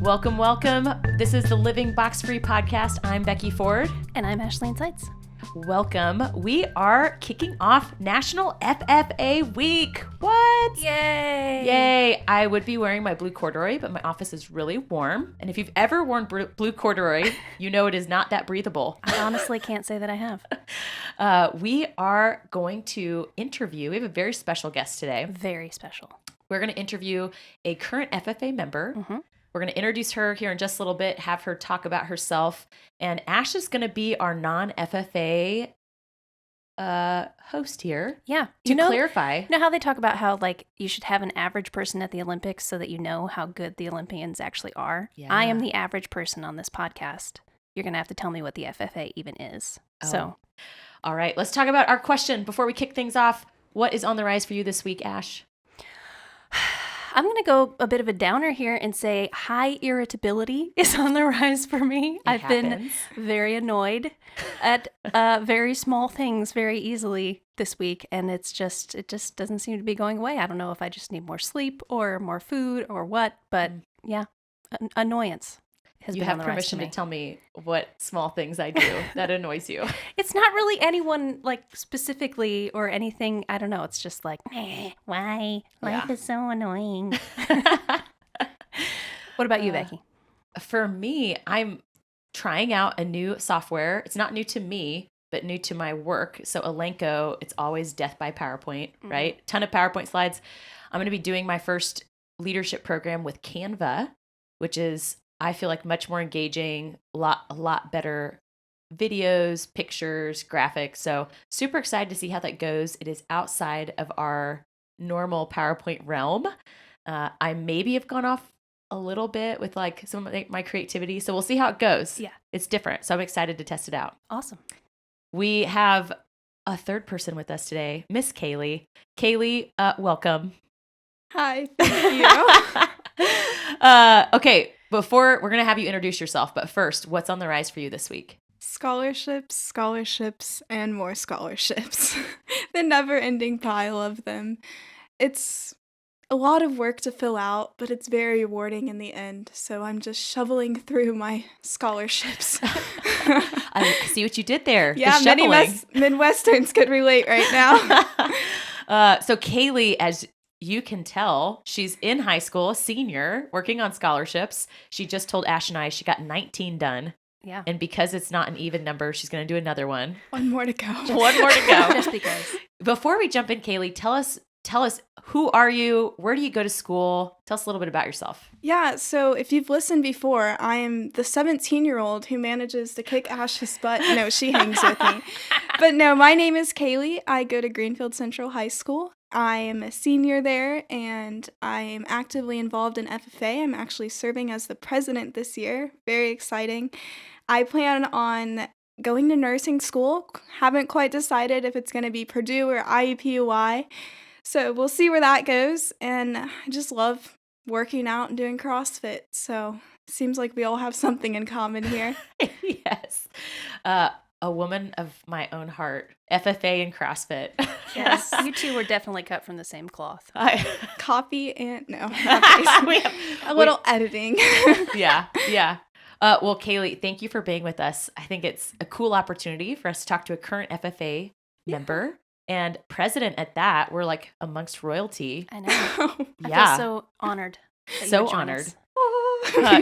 Welcome, welcome. This is the Living Box Free podcast. I'm Becky Ford. And I'm Ashley Seitz. Welcome. We are kicking off National FFA Week. What? Yay! Yay. I would be wearing my blue corduroy, but my office is really warm. And if you've ever worn blue corduroy, you know it is not that breathable. I honestly can't say that I have. We are going to interview. We have a very special guest today. Very special. We're going to interview a current FFA member. Mm-hmm. We're going to introduce her here in just a little bit, have her talk about herself. And Ash is going to be our non-FFA host here. Yeah. To clarify. You know how they talk about how like you should have an average person at the Olympics so that you know how good the Olympians actually are? Yeah. I am the average person on this podcast. You're going to have to tell me what the FFA even is. Oh. So, all right, let's talk about our question before we kick things off. What is on the rise for you this week, Ash? I'm going to go a bit of a downer here and say high irritability is on the rise for me. I've been very annoyed at very small things very easily this week, and it just doesn't seem to be going away. I don't know if I just need more sleep or more food or what, but yeah, annoyance has been on the rise for me. You have permission to tell me what small things I do that annoys you. It's not really anyone like specifically or anything. I don't know. It's just like, why? Life is so annoying. What about you, Becky? For me, I'm trying out a new software. It's not new to me, but new to my work. So Elanco, it's always death by PowerPoint, right? Ton of PowerPoint slides. I'm going to be doing my first leadership program with Canva, which is, I feel like, much more engaging, a lot better videos, pictures, graphics. So super excited to see how that goes. It is outside of our normal PowerPoint realm. I maybe have gone off a little bit with like some of my creativity. So we'll see how it goes. Yeah. It's different. So I'm excited to test it out. Awesome. We have a third person with us today, Miss Kaylee. Kaylee, welcome. Hi, thank you. Okay, before we're going to have you introduce yourself, but first, what's on the rise for you this week? Scholarships, and more scholarships. The never-ending pile of them. It's a lot of work to fill out, but it's very rewarding in the end. So I'm just shoveling through my scholarships. I see what you did there. Yeah, many Midwesterns could relate right now. So Kaylee, as you can tell, she's in high school, senior, working on scholarships. She just told Ash and I she got 19 done. Yeah. And because it's not an even number, she's going to do another one. One more to go. One more to go. Just because. Before we jump in, Kaylee, tell us, who are you? Where do you go to school? Tell us a little bit about yourself. Yeah, so if you've listened before, I am the 17-year-old who manages to kick Ash's butt. No, she hangs with me. But no, my name is Kaylee. I go to Greenfield Central High School. I am a senior there, and I am actively involved in FFA. I'm actually serving as the president this year. Very exciting. I plan on going to nursing school. Haven't quite decided if it's going to be Purdue or IUPUI. So we'll see where that goes. And I just love working out and doing CrossFit. So it seems like we all have something in common here. Yes. A woman of my own heart. FFA and CrossFit. Yes. You two were definitely cut from the same cloth. Copy and no. A little editing. Yeah. Well, Kaylee, thank you for being with us. I think it's a cool opportunity for us to talk to a current FFA member and president at that. We're like amongst royalty. I know. Yeah. I feel so honored. So honored.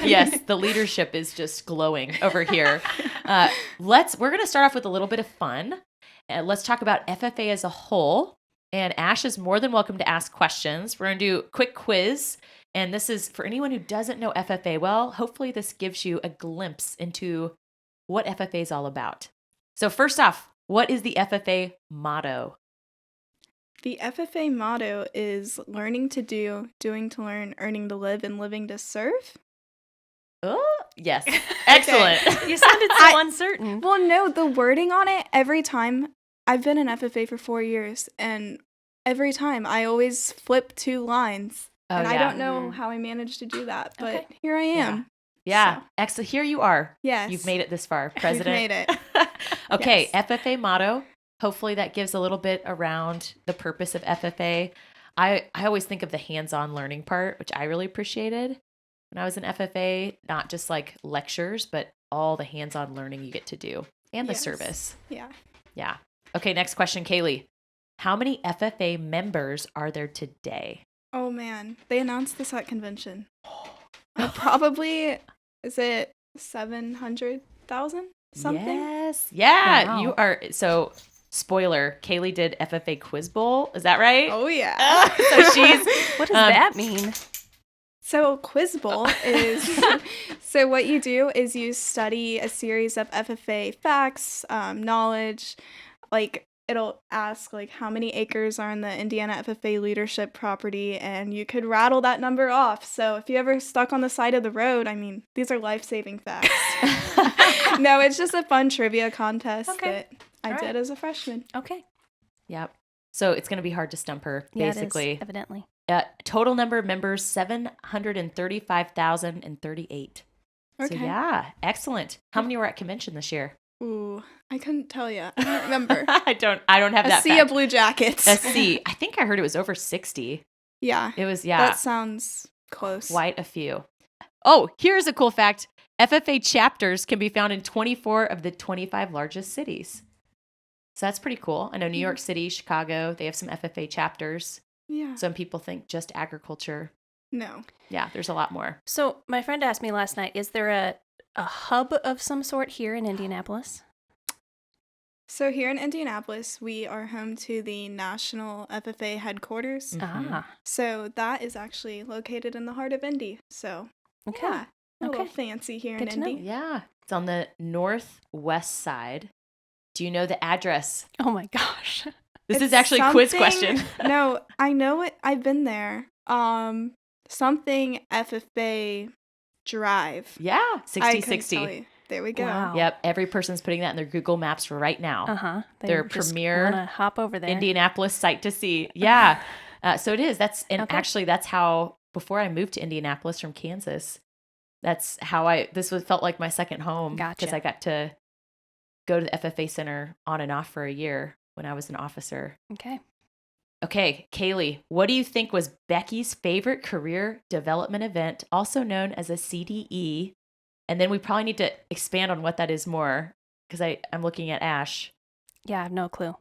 Yes, the leadership is just glowing over here. We're going to start off with a little bit of fun. Let's talk about FFA as a whole. And Ash is more than welcome to ask questions. We're going to do a quick quiz. And this is for anyone who doesn't know FFA well. Hopefully this gives you a glimpse into what FFA is all about. So first off, what is the FFA motto? The FFA motto is learning to do, doing to learn, earning to live, and living to serve. Oh, yes. Excellent. You sounded so uncertain. Well, no, the wording on it, every time, I've been in FFA for 4 years, and every time I always flip 2 lines. I don't know how I managed to do that, but here I am. Yeah. So. Excellent. Here you are. Yes. You've made it this far, President. We've made it. Okay. Yes. FFA motto. Hopefully that gives a little bit around the purpose of FFA. I always think of the hands-on learning part, which I really appreciated. when I was in FFA, not just like lectures, but all the hands-on learning you get to do and the service. Yeah. Yeah. Okay, next question, Kaylee. How many FFA members are there today? Oh, man. They announced this at convention. Probably, is it 700,000? Something? Yes. Yeah. Wow. You are. So, spoiler, Kaylee did FFA Quiz Bowl. Is that right? Oh, yeah. So she's. What does that mean? So Quiz Bowl is, so what you do is you study a series of FFA facts, knowledge, like it'll ask like how many acres are in the Indiana FFA leadership property, and you could rattle that number off. So if you ever stuck on the side of the road, I mean, these are life-saving facts. No, it's just a fun trivia contest that I did as a freshman. Okay. Yep. So it's going to be hard to stump her, basically. It is, evidently. Total number of members, 735,038. Okay. So yeah, excellent. How many were at convention this year? Ooh, I couldn't tell you. I don't remember. I don't have that A sea of fact. blue jackets. A sea. I think I heard it was over 60. Yeah. It was, That sounds close. quite a few. Oh, here's a cool fact. FFA chapters can be found in 24 of the 25 largest cities. So that's pretty cool. I know New York City, Chicago, they have some FFA chapters. Yeah. Some people think just agriculture. No. Yeah, there's a lot more. So my friend asked me last night, is there a hub of some sort here in Indianapolis? So here in Indianapolis, we are home to the National FFA headquarters. Ah, So that is actually located in the heart of Indy. So okay. yeah, a little Okay. fancy here Good in to know. Indy. Yeah, it's on the northwest side. Do you know the address? Oh my gosh. This It's is actually a quiz something- question. No, I know it. I've been there. Something FFA Drive. Yeah, I couldn't 6060. tell you. There we go. Wow. Yep, every person's putting that in their Google Maps right now. Uh-huh. Their just premier wanna hop over there. Indianapolis site to see. Yeah. So it is. Okay. Actually, that's how, before I moved to Indianapolis from Kansas, that's how felt like my second home. Gotcha. Because I got to go to the FFA Center on and off for a year when I was an officer. Okay. Okay, Kaylee, what do you think was Becky's favorite career development event, also known as a CDE? And then we probably need to expand on what that is more, because I'm looking at Ash. Yeah, I have no clue.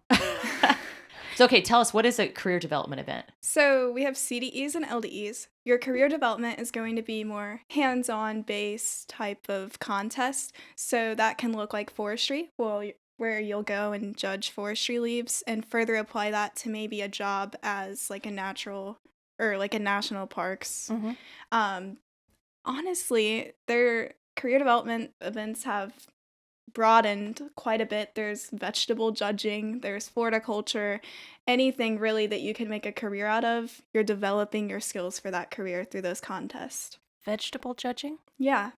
So, okay, tell us, what is a career development event? So we have CDEs and LDEs. Your career development is going to be more hands-on based type of contest. So that can look like forestry, where you'll go and judge forestry leaves and further apply that to maybe a job as like a natural or like a national parks. Mm-hmm. Honestly, their career development events have broadened quite a bit. There's vegetable judging, there's horticulture, anything really that you can make a career out of. You're developing your skills for that career through those contests. Vegetable judging? Yeah.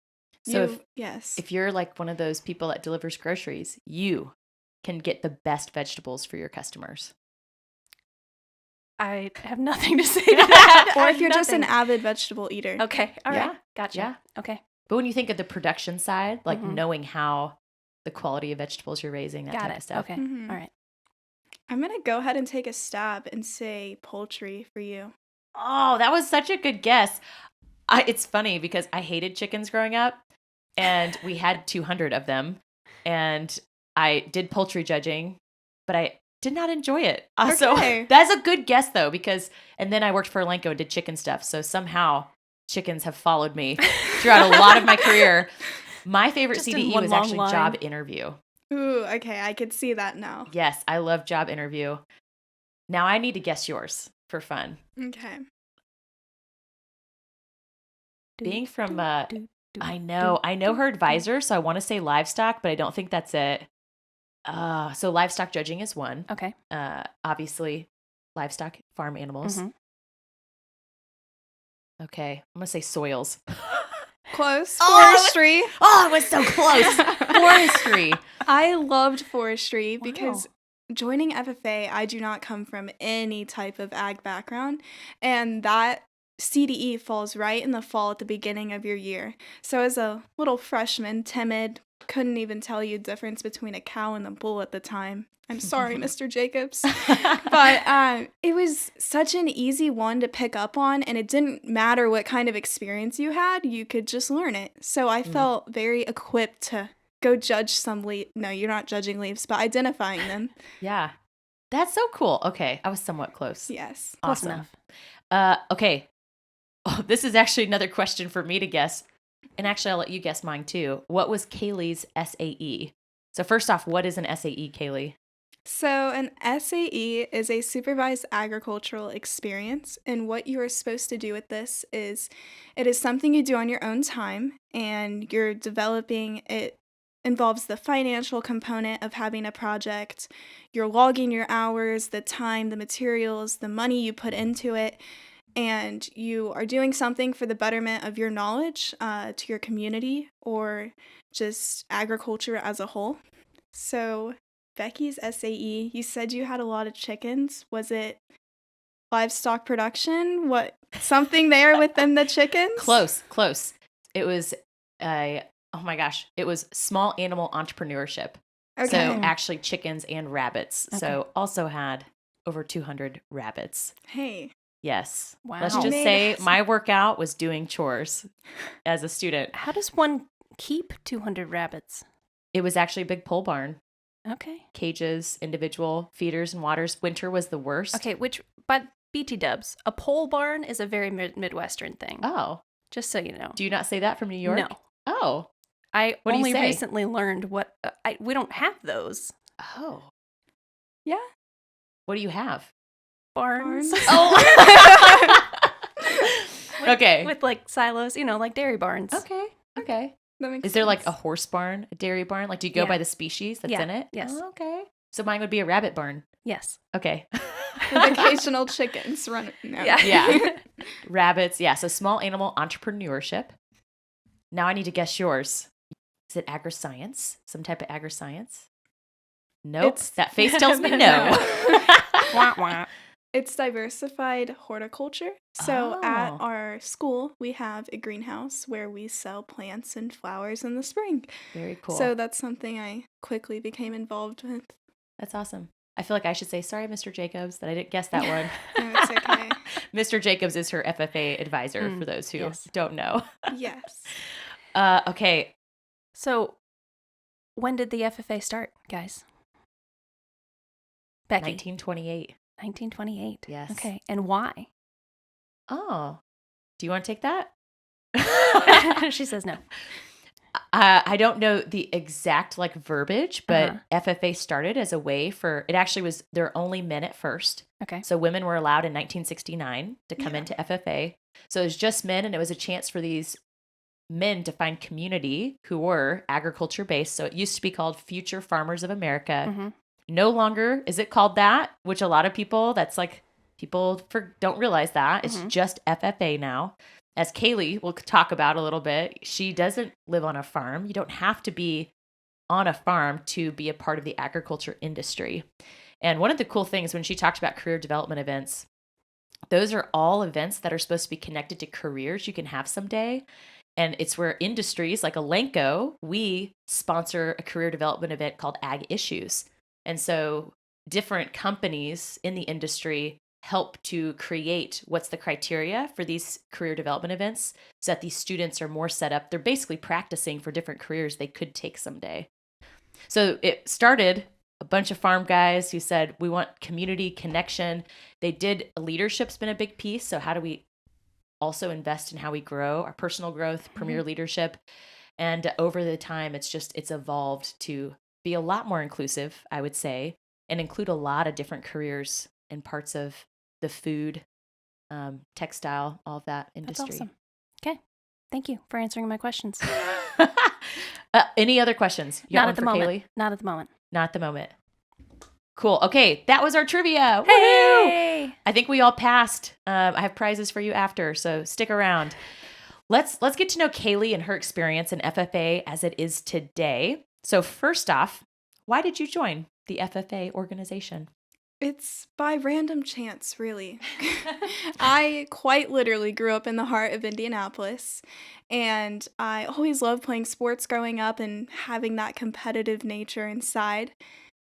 So yes. if you're like one of those people that delivers groceries, you can get the best vegetables for your customers. I have nothing to say to that. Or I if have you're just an nothing. avid vegetable eater. Okay. All right. Yeah. Gotcha. Yeah. Okay. But when you think of the production side, like Mhm. knowing how the quality of vegetables you're raising, that Got type it. of stuff. Okay. Mhm. All right. I'm going to go ahead and take a stab and say poultry for you. Oh, that was such a good guess. It's funny because I hated chickens growing up, and we had 200 of them, and I did poultry judging, but I did not enjoy it. So Okay. that's a good guess, though, and then I worked for Elanco and did chicken stuff, so somehow chickens have followed me throughout a lot of my career. My favorite Just in CDE one was long actually line. job interview. Ooh, okay. I could see that now. Yes, I love job interview. Now I need to guess yours for fun. Okay. Being from, I know her advisor, so I want to say livestock, but I don't think that's it. So livestock judging is one. Okay. Obviously, livestock, farm animals. Mhm. Okay, I'm going to say soils. Close. Oh, Forestry. Oh, it was so close. Forestry. I loved forestry because Wow. joining FFA, I do not come from any type of ag background. And that CDE falls right in the fall at the beginning of your year. So as a little freshman, timid, couldn't even tell you the difference between a cow and a bull at the time. I'm sorry, Mr. Jacobs. But it was such an easy one to pick up on, and it didn't matter what kind of experience you had, you could just learn it. So I felt very equipped to go judge some leaves. No, you're not judging leaves, but identifying them. Yeah. That's so cool. Okay. I was somewhat close. Yes. Close Awesome. enough. Okay. Oh, this is actually another question for me to guess. And actually, I'll let you guess mine too. What was Kaylee's SAE? So first off, what is an SAE, Kaylee? So an SAE is a supervised agricultural experience, and what you are supposed to do with this is it is something you do on your own time, and you're developing it. Involves the financial component of having a project. You're logging your hours, the time, the materials, the money you put into it, and you are doing something for the betterment of your knowledge to your community or just agriculture as a whole. So Becky's SAE, you said you had a lot of chickens. Was it livestock production? What, something there within the chickens? Close. It was oh my gosh, it was small animal entrepreneurship. Okay. So actually chickens and rabbits. Okay. So also had over 200 rabbits. Hey. Yes. Wow. Let's just say my workout was doing chores as a student. How does one keep 200 rabbits? It was actually a big pole barn. Okay. Cages, individual feeders and waters. Winter was the worst. Okay, but BT dubs, a pole barn is a very Midwestern thing. Oh. Just so you know. Do you not say that from New York? No. Oh. I What do you only say? recently learned what we don't have those Oh. Yeah. What do you have? barns. Oh. Okay. With like silos, like dairy barns. Okay. That makes Is there like a sense. horse barn, a dairy barn? Like, do you go Yeah. by the species that's Yeah. in it? Yes. Oh, okay. So mine would be a rabbit barn. Yes. Okay. With occasional chickens running. No. Yeah. Yeah. Rabbits. Yeah. So small animal entrepreneurship. Now I need to guess yours. Is it agri-science? Some type of agri-science? Nope. It's- That face tells me no. Wah, wah. It's diversified horticulture. So at Oh. our school, we have a greenhouse where we sell plants and flowers in the spring. Very cool. So that's something I quickly became involved with. That's awesome. I feel like I should say, sorry, Mr. Jacobs, that I didn't guess that one. No, it's okay. Mr. Jacobs is her FFA advisor, Mm, for those who yes. don't know. Yes. Okay. So, when did the FFA start, guys? Becky. 1928. 1928. Yes. Okay. And why? Oh. Do you want to take that? She says no. I don't know the exact verbiage, but Uh-huh. FFA started as a way for, it actually was, there were only men at first. Okay. So women were allowed in 1969 to come Yeah. into FFA. So it was just men, and it was a chance for these men to find community who were agriculture based. So it used to be called Future Farmers of America. Mhm. No longer is it called that, which a lot of people, people don't realize that. It's Mhm. just FFA now. As Kaylee will talk about a little bit, she doesn't live on a farm. You don't have to be on a farm to be a part of the agriculture industry. And one of the cool things when she talked about career development events, those are all events that are supposed to be connected to careers you can have someday. And it's where industries like Elanco, we sponsor a career development event called Ag Issues. And so different companies in the industry help to create what's the criteria for these career development events so that these students are more set up. They're basically practicing for different careers they could take someday. So it started a bunch of farm guys who said, we want community connection. Leadership's been a big piece. So how do we also invest in how we grow our personal growth, premier leadership? And over the time, it's evolved to be a lot more inclusive, I would say, and include a lot of different careers and parts of the food, textile, all of that industry. That's awesome. Okay. Thank you for answering my questions. Any other questions? You got Not one at the for moment. Kaylee? Not at the moment. Not at the moment. Cool. Okay, that was our trivia. Woohoo! Hey! I think we all passed. I have prizes for you after, so stick around. Let's get to know Kaylee and her experience in FFA as it is today. So first off, why did you join the FFA organization? It's by random chance, really. I quite literally grew up in the heart of Indianapolis, and I always loved playing sports growing up and having that competitive nature inside.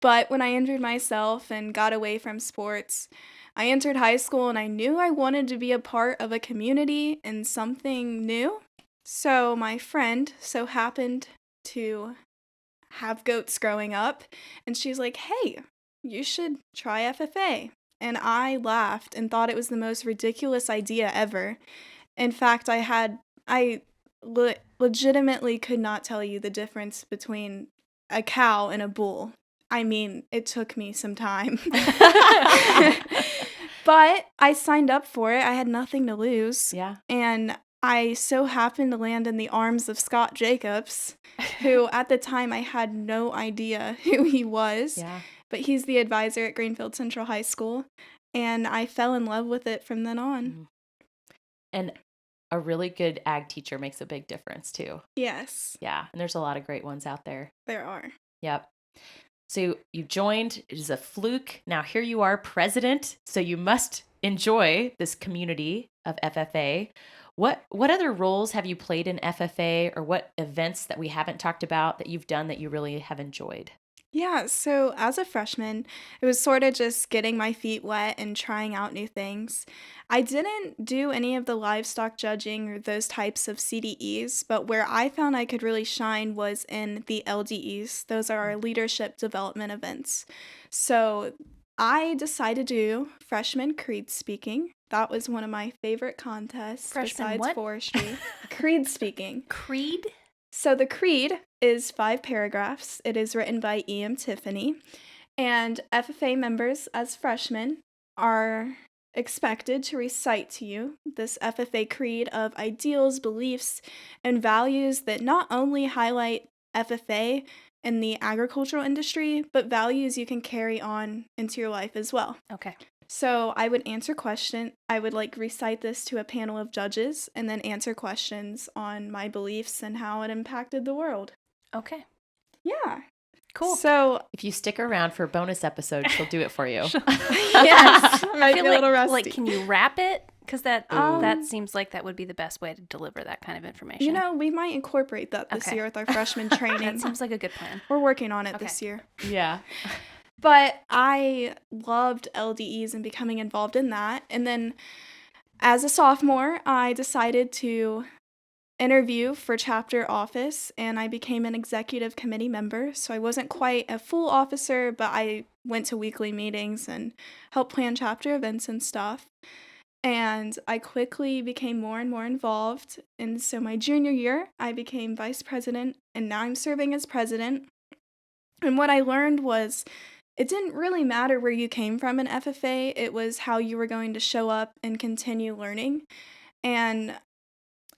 But when I injured myself and got away from sports, I entered high school and I knew I wanted to be a part of a community and something new. So my friend so happened to have goats growing up, and she's like, "Hey, you should try FFA." And I laughed and thought it was the most ridiculous idea ever. In fact, I legitimately could not tell you the difference between a cow and a bull. I mean, it took me some time. But I signed up for it. I had nothing to lose. Yeah. And I so happened to land in the arms of Scott Jacobs, who at the time I had no idea who he was. Yeah. But he's the advisor at Greenfield Central High School. And I fell in love with it from then on. And a really good ag teacher makes a big difference too. Yes. Yeah. And there's a lot of great ones out there. There are. Yep. So you joined, it is a fluke. Now here you are president. So you must enjoy this community of FFA. What other roles have you played in FFA, or what events that we haven't talked about that you've done that you really have enjoyed? Yeah, so as a freshman, it was sort of just getting my feet wet and trying out new things. I didn't do any of the livestock judging or those types of CDEs, but where I found I could really shine was in the LDEs. Those are our leadership development events. So I decided to do freshman creed speaking. That was one of my favorite contests Freshman besides what? forestry. Creed speaking. Creed? So the creed is 5 paragraphs. It is written by E.M. Tiffany, and FFA members as freshmen are expected to recite to you this FFA creed of ideals, beliefs, and values that not only highlight FFA in the agricultural industry, but values you can carry on into your life as well. Okay. So I would recite this to a panel of judges and then answer questions on my beliefs and how it impacted the world. Okay. Yeah. Cool. So If you stick around for a bonus episode, she'll do it for you. yes, I might feel be a little rusty. like, can you wrap it? Because that Um, seems like that would be the best way to deliver that kind of information. You know, we might incorporate that this Okay. year with our freshman training. that seems like a good plan. We're working on it Okay. this year. Yeah. But I loved LDEs and becoming involved in that. And then as a sophomore, I decided to interview for chapter office, and I became an executive committee member. So I wasn't quite a full officer, but I went to weekly meetings and helped plan chapter events and stuff. And I quickly became more and more involved. And so my junior year, I became vice president, and now I'm serving as president. And what I learned was it didn't really matter where you came from in FFA, it was how you were going to show up and continue learning. And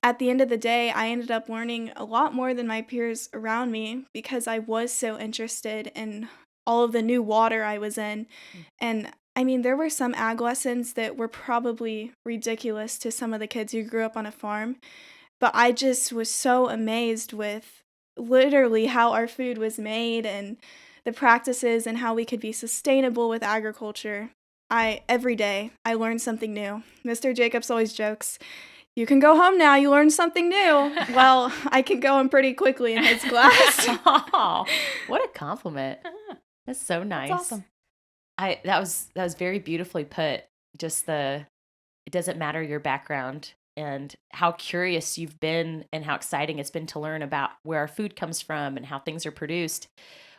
at the end of the day, I ended up learning a lot more than my peers around me because I was so interested in all of the new water I was in. And I mean, there were some ag lessons that were probably ridiculous to some of the kids who grew up on a farm, but I just was so amazed with literally how our food was made and the practices and how we could be sustainable with agriculture. Every day, I learned something new. Mr. Jacobs always jokes, "You can go home now, you learned something new." Well, I can go home pretty quickly in his class. Oh, what a compliment. That's so nice. That's awesome. That was very beautifully put. Just it doesn't matter your background and how curious you've been and how exciting it's been to learn about where our food comes from and how things are produced.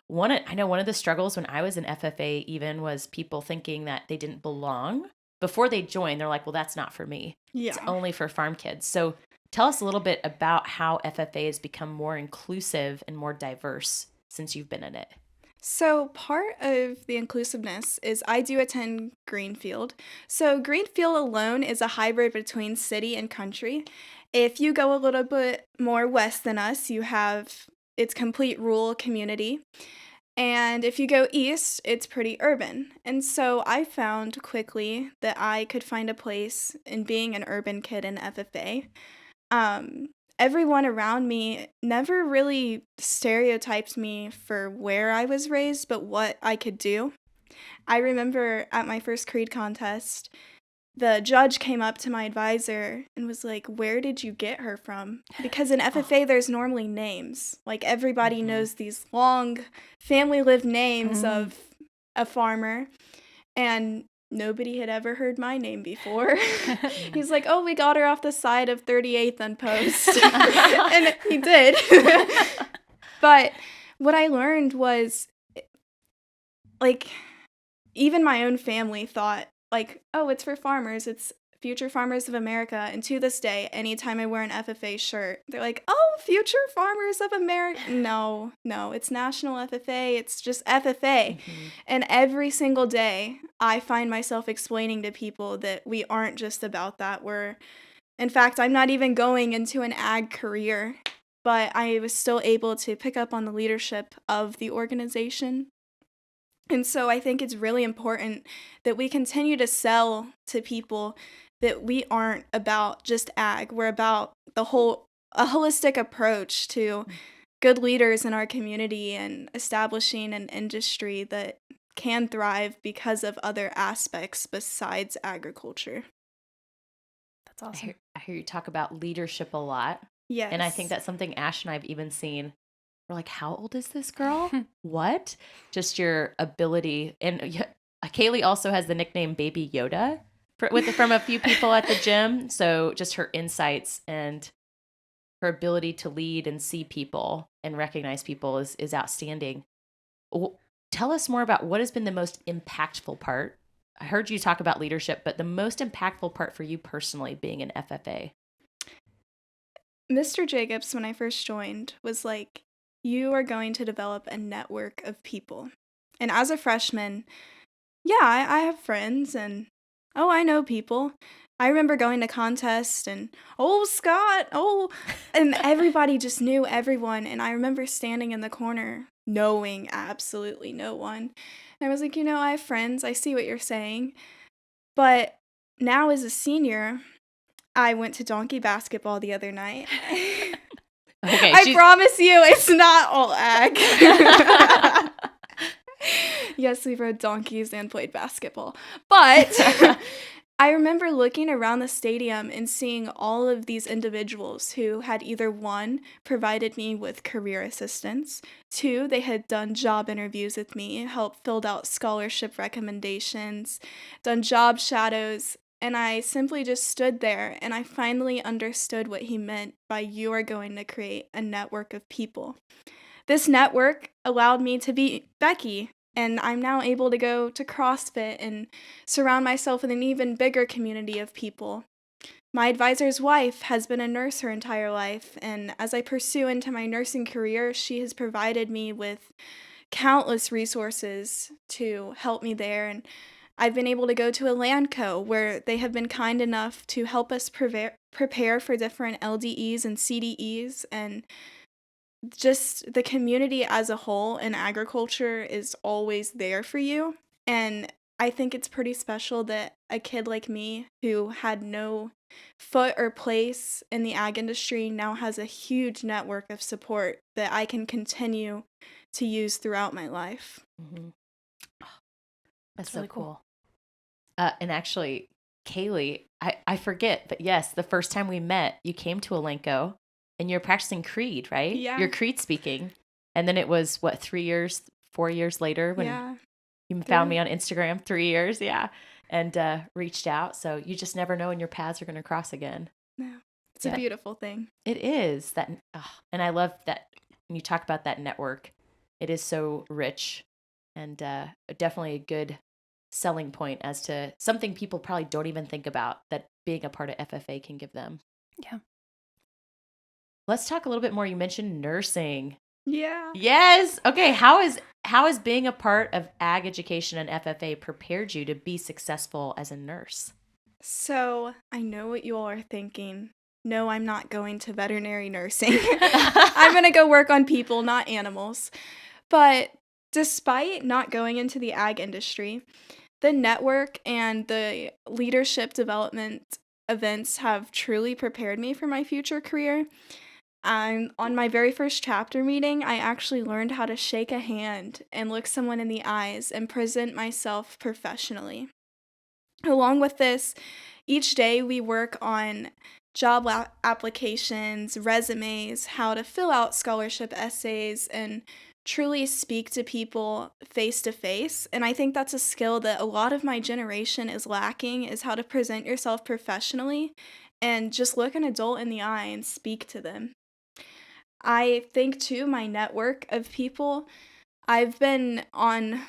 I know one of the struggles when I was in FFA even was people thinking that they didn't belong. Before they join, they're like, well, that's not for me. Yeah. It's only for farm kids. So tell us a little bit about how FFA has become more inclusive and more diverse since you've been in it. So part of the inclusiveness is I do attend Greenfield. So Greenfield alone is a hybrid between city and country. If you go a little bit more west than us, it's complete rural community. And if you go east, it's pretty urban. And so I found quickly that I could find a place in being an urban kid in FFA. Everyone around me never really stereotyped me for where I was raised, but what I could do. I remember at my first creed contest, the judge came up to my advisor and was like, "Where did you get her from?" Because in FFA, there's normally names. Like, everybody knows these long family-lived names of a farmer, and nobody had ever heard my name before. He's like, "Oh, we got her off the side of 38th and Post." And he did. But what I learned was, like, even my own family thought, like, "Oh, it's for farmers. It's Future Farmers of America." And to this day, anytime I wear an FFA shirt, they're like, "Oh, Future Farmers of America." No, it's National FFA. It's just FFA. And every single day, I find myself explaining to people that we aren't just about that. In fact, I'm not even going into an ag career, but I was still able to pick up on the leadership of the organization. And so I think it's really important that we continue to sell to people that we aren't about just ag. We're about a holistic approach to good leaders in our community and establishing an industry that can thrive because of other aspects besides agriculture. That's awesome. I hear you talk about leadership a lot. Yes. And I think that's something Ash and I have even seen. We're like, how old is this girl? What? Just your ability. And Kaylee also has the nickname Baby Yoda from a few people at the gym. So just her insights and her ability to lead and see people and recognize people is outstanding. Tell us more about what has been the most impactful part. I heard you talk about leadership, but the most impactful part for you personally being an FFA. Mr. Jacobs, when I first joined, was like, "You are going to develop a network of people." And as a freshman, yeah, I have friends and, I know people. I remember going to contests and, Scott, and everybody just knew everyone. And I remember standing in the corner knowing absolutely no one. And I was like, I have friends. I see what you're saying. But now as a senior, I went to donkey basketball the other night. Okay, I promise you, it's not all ag. Yes, we rode donkeys and played basketball. But I remember looking around the stadium and seeing all of these individuals who had either, one, provided me with career assistance, two, they had done job interviews with me, helped filled out scholarship recommendations, done job shadows. And I simply just stood there, and I finally understood what he meant by "you are going to create a network of people." This network allowed me to be Becky, and I'm now able to go to CrossFit and surround myself with an even bigger community of people. My advisor's wife has been a nurse her entire life, and as I pursue into my nursing career, she has provided me with countless resources to help me there, and I've been able to go to Elanco, where they have been kind enough to help us prepare for different LDEs and CDEs, and just the community as a whole in agriculture is always there for you. And I think it's pretty special that a kid like me, who had no foot or place in the ag industry, now has a huge network of support that I can continue to use throughout my life. Mm-hmm. That's really cool. And actually, Kaylee, I forget, but yes, the first time we met, you came to Elanco and you're practicing creed, right? Yeah. You're creed speaking. And then it was, 4 years later when you found me on Instagram, 3 years, and reached out. So you just never know when your paths are going to cross again. No, it's a beautiful thing. It is. And I love that when you talk about that network. It is so rich and definitely a good selling point as to something people probably don't even think about that being a part of FFA can give them. Yeah. Let's talk a little bit more. You mentioned nursing. Yeah. Yes. Okay. How is being a part of ag education and FFA prepared you to be successful as a nurse? So I know what you all are thinking. No, I'm not going to veterinary nursing. I'm going to go work on people, not animals. But despite not going into the ag industry, the network and the leadership development events have truly prepared me for my future career. On my very first chapter meeting, I actually learned how to shake a hand and look someone in the eyes and present myself professionally. Along with this, each day we work on job applications, resumes, how to fill out scholarship essays, and truly speak to people face to face. And I think that's a skill that a lot of my generation is lacking, is how to present yourself professionally and just look an adult in the eye and speak to them. I think, too, my network of people, I've been on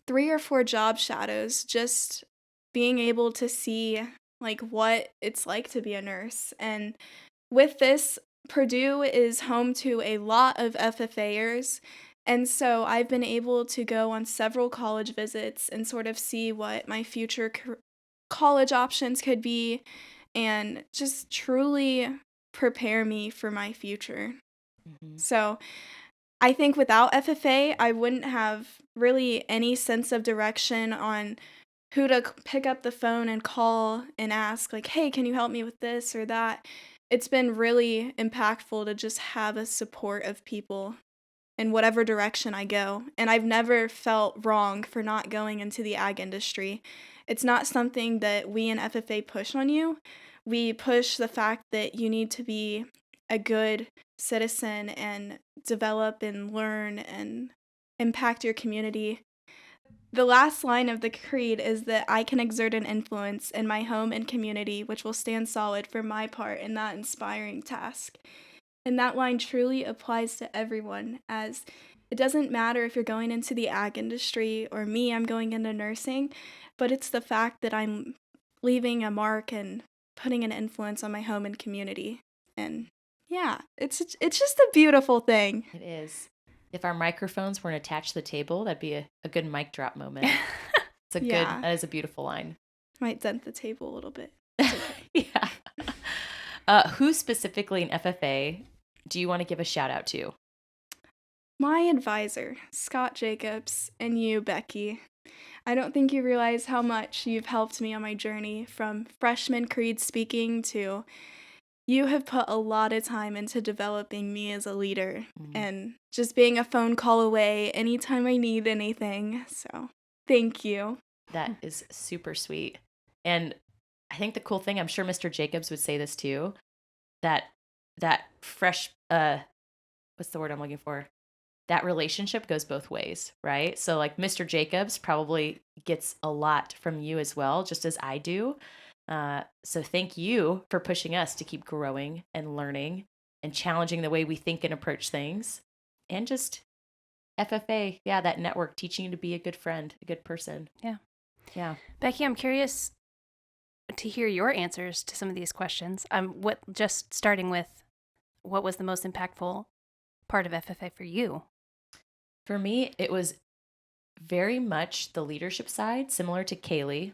3 or 4 job shadows, just being able to see, like, what it's like to be a nurse. And with this, Purdue is home to a lot of FFAers, and so I've been able to go on several college visits and sort of see what my future college options could be and just truly prepare me for my future. So I think without FFA, I wouldn't have really any sense of direction on who to pick up the phone and call and ask, like, hey, can you help me with this or that? It's been really impactful to just have a support of people in whatever direction I go. And I've never felt wrong for not going into the ag industry. It's not something that we in FFA push on you. We push the fact that you need to be a good citizen and develop and learn and impact your community. The last line of the creed is that I can exert an influence in my home and community, which will stand solid for my part in that inspiring task. And that line truly applies to everyone, as it doesn't matter if you're going into the ag industry or me, I'm going into nursing, but it's the fact that I'm leaving a mark and putting an influence on my home and community. And yeah, it's just a beautiful thing. It is. If our microphones weren't attached to the table, that'd be a good mic drop moment. That is a beautiful line. Might dent the table a little bit. Yeah. Who specifically in FFA do you want to give a shout out to? My advisor, Scott Jacobs, and you, Becky. I don't think you realize how much you've helped me on my journey from freshman creed speaking to you have put a lot of time into developing me as a leader and just being a phone call away anytime I need anything. So thank you. That is super sweet. And I think the cool thing, I'm sure Mr. Jacobs would say this too, that fresh, what's the word I'm looking for? That relationship goes both ways, right? So like Mr. Jacobs probably gets a lot from you as well, just as I do. So thank you for pushing us to keep growing and learning and challenging the way we think and approach things. And just FFA, that network, teaching you to be a good friend, a good person. Yeah. Becky, I'm curious to hear your answers to some of these questions. Just starting with, what was the most impactful part of FFA for you? For me, it was very much the leadership side, similar to Kaylee.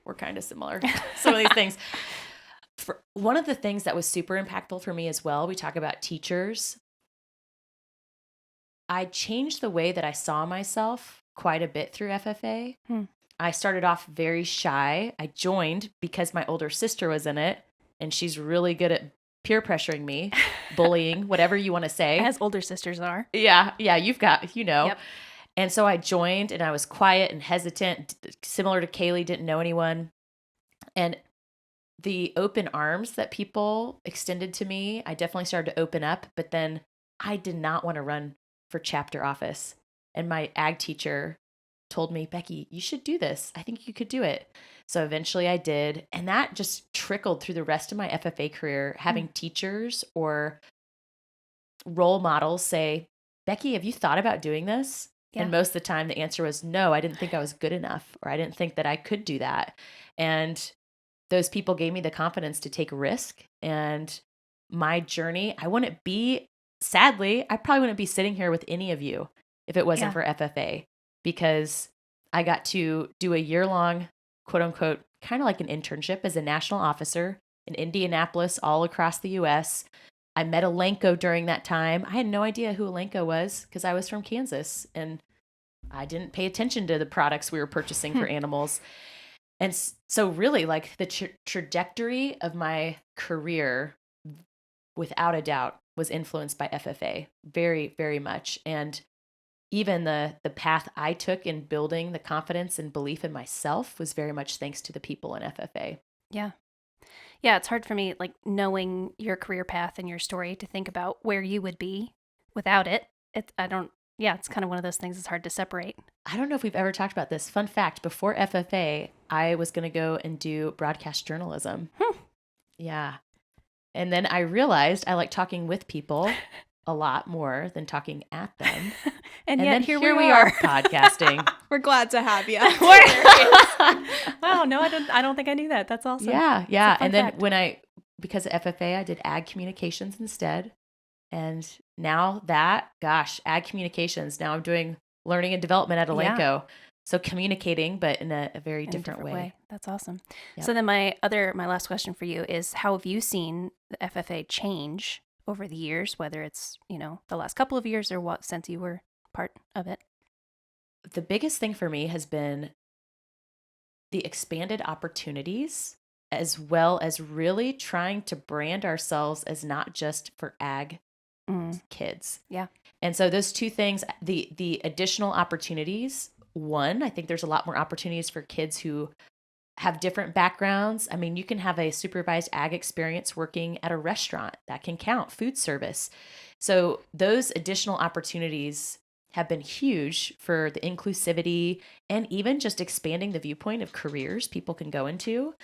We're kind of similar. Some of these things. One of the things that was super impactful for me as well, we talk about teachers. I changed the way that I saw myself quite a bit through FFA. I started off very shy. I joined because my older sister was in it, and she's really good at peer pressuring me, bullying, whatever you want to say. As older sisters are. Yeah, you've got, Yep. And so I joined and I was quiet and hesitant, similar to Kaylee, didn't know anyone. And the open arms that people extended to me, I definitely started to open up, but then I did not want to run for chapter office. And my ag teacher told me, Becky, you should do this. I think you could do it. So eventually I did. And that just trickled through the rest of my FFA career, having teachers or role models say, Becky, have you thought about doing this? Yeah. And most of the time the answer was no, I didn't think I was good enough, or I didn't think that I could do that. And those people gave me the confidence to take risk. And my journey, sadly, I probably wouldn't be sitting here with any of you if it wasn't for FFA, because I got to do a year-long, quote unquote, kind of like an internship as a national officer in Indianapolis, all across the U.S. I met Elanco during that time. I had no idea who Elanco was because I was from Kansas and I didn't pay attention to the products we were purchasing for animals. And so really like the trajectory of my career, without a doubt, was influenced by FFA very, very much. And even the path I took in building the confidence and belief in myself was very much thanks to the people in FFA. Yeah. Yeah, it's hard for me, like, knowing your career path and your story, to think about where you would be without it. It's kind of one of those things that's hard to separate. I don't know if we've ever talked about this. Fun fact, before FFA, I was going to go and do broadcast journalism. Yeah. And then I realized I like talking with people a lot more than talking at them. and then yet here we are podcasting. We're glad to have you. Wow, no, I don't think I knew that. That's awesome. Yeah. And then fact. because of FFA, I did ag communications instead. And now ag communications, now I'm doing learning and development at Elanco. Yeah. So communicating, but in a very different way. That's awesome. Yep. So then my last question for you is, how have you seen the FFA change over the years, whether it's, the last couple of years or since you were part of it? The biggest thing for me has been the expanded opportunities, as well as really trying to brand ourselves as not just for ag kids. Yeah. And so those two things, the additional opportunities, one, I think there's a lot more opportunities for kids who have different backgrounds. I mean, you can have a supervised ag experience working at a restaurant. That can count, food service. So those additional opportunities have been huge for the inclusivity and even just expanding the viewpoint of careers people can go into.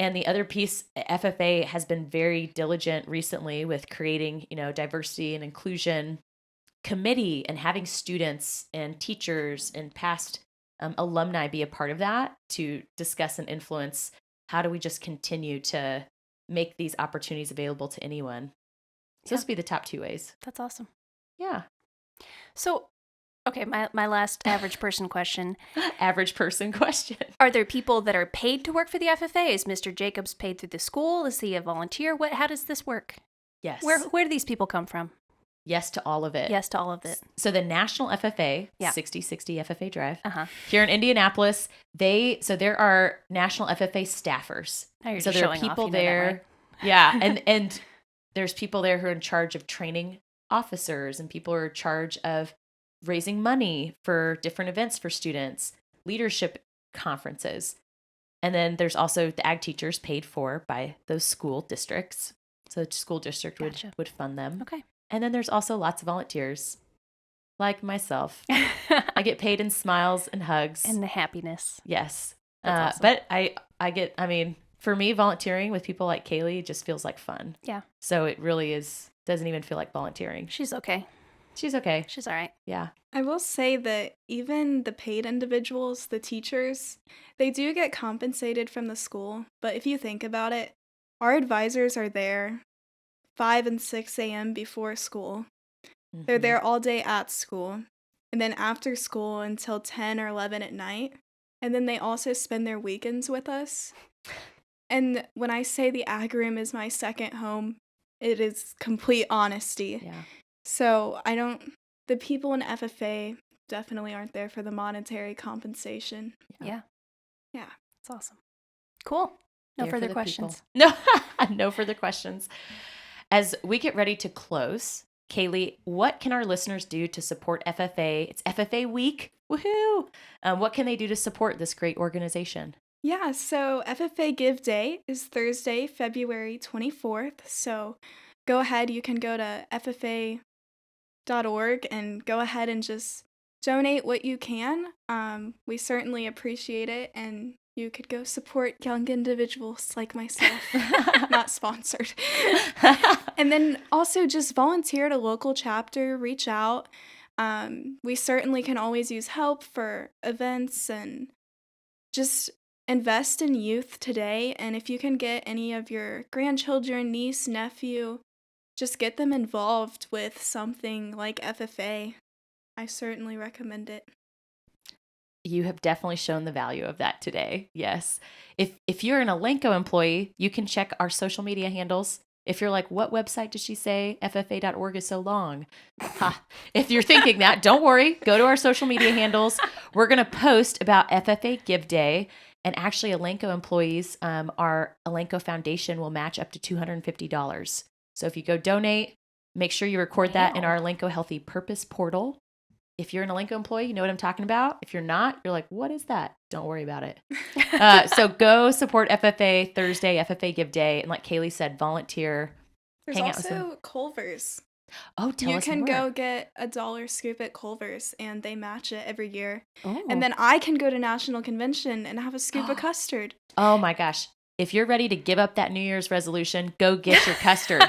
And the other piece, FFA has been very diligent recently with creating, diversity and inclusion committee and having students and teachers and past alumni be a part of that to discuss and influence how do we just continue to make these opportunities available to anyone. So those would be the top two ways. That's awesome. Yeah. So, okay, my last average person question. Average person question. Are there people that are paid to work for the FFA? Is Mr. Jacobs paid through the school? Is he a volunteer? How does this work? Yes. Where do these people come from? Yes to all of it. Yes to all of it. So the National FFA, 6060 FFA Drive, here in Indianapolis, there are National FFA staffers. So there are people there. Yeah, and there's people there who are in charge of training officers, and people who are in charge of raising money for different events for students, leadership conferences. And then there's also the ag teachers paid for by those school districts. So the school district would fund them. Okay. And then there's also lots of volunteers, like myself. I get paid in smiles and hugs. And the happiness. Yes. That's awesome. But for me, volunteering with people like Kaylee just feels like fun. Yeah. So it really doesn't even feel like volunteering. She's okay. She's okay. She's all right. Yeah. I will say that even the paid individuals, the teachers, they do get compensated from the school. But if you think about it, our advisors are there 5 and 6 a.m. before school. Mm-hmm. They're there all day at school. And then after school until 10 or 11 at night. And then they also spend their weekends with us. And when I say the ag room is my second home, it is complete honesty. Yeah. So the people in FFA definitely aren't there for the monetary compensation. Yeah. Yeah. It's awesome. Cool. No further questions. No, no further questions. As we get ready to close, Kaylee, what can our listeners do to support FFA? It's FFA week. Woohoo! What can they do to support this great organization? Yeah, so FFA Give Day is Thursday, February 24th. So go ahead, you can go to ffa.org and go ahead and just donate what you can. We certainly appreciate it, and you could go support young individuals like myself. Not sponsored. And then also just volunteer at a local chapter, reach out. We certainly can always use help for events, and just invest in youth today. And if you can get any of your grandchildren, niece, nephew, just get them involved with something like FFA. I certainly recommend it. You have definitely shown the value of that today. Yes. If you're an Elanco employee, you can check our social media handles. If you're like, what website did she say? FFA.org is so long. If you're thinking that, don't worry. Go to our social media handles. We're going to post about FFA Give Day. And actually, Elanco employees, our Elanco Foundation will match up to $250. So if you go donate, Make sure you record that in our Elanco Healthy Purpose portal. If you're an Elanco employee, you know what I'm talking about. If you're not, you're like, what is that? Don't worry about it. So go support FFA Thursday, FFA Give Day. And like Kaylee said, volunteer. There's hang out with also Culver's. Oh, tell us more. You can go get a $1 scoop at Culver's, and they match it every year. Oh. And then I can go to National Convention and have a scoop of custard. Oh my gosh. If you're ready to give up that New Year's resolution, go get your custard.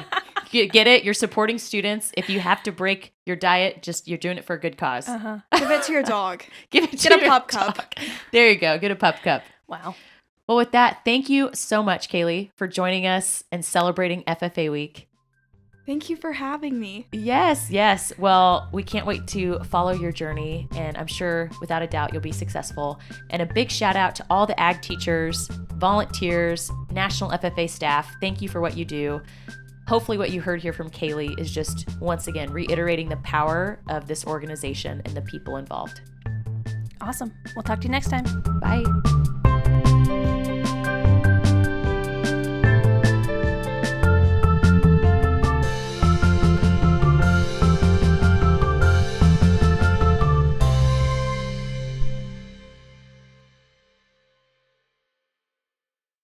Get it? You're supporting students. If you have to break your diet, you're doing it for a good cause. Give it to your dog. Get a pup cup. There you go. Get a pup cup. Wow. Well, with that, thank you so much, Kaylee, for joining us and celebrating FFA Week. Thank you for having me. Yes. Well, we can't wait to follow your journey, and I'm sure, without a doubt, you'll be successful. And a big shout out to all the ag teachers, volunteers, National FFA staff. Thank you for what you do. Hopefully what you heard here from Kaylee is just, once again, reiterating the power of this organization and the people involved. Awesome. We'll talk to you next time. Bye.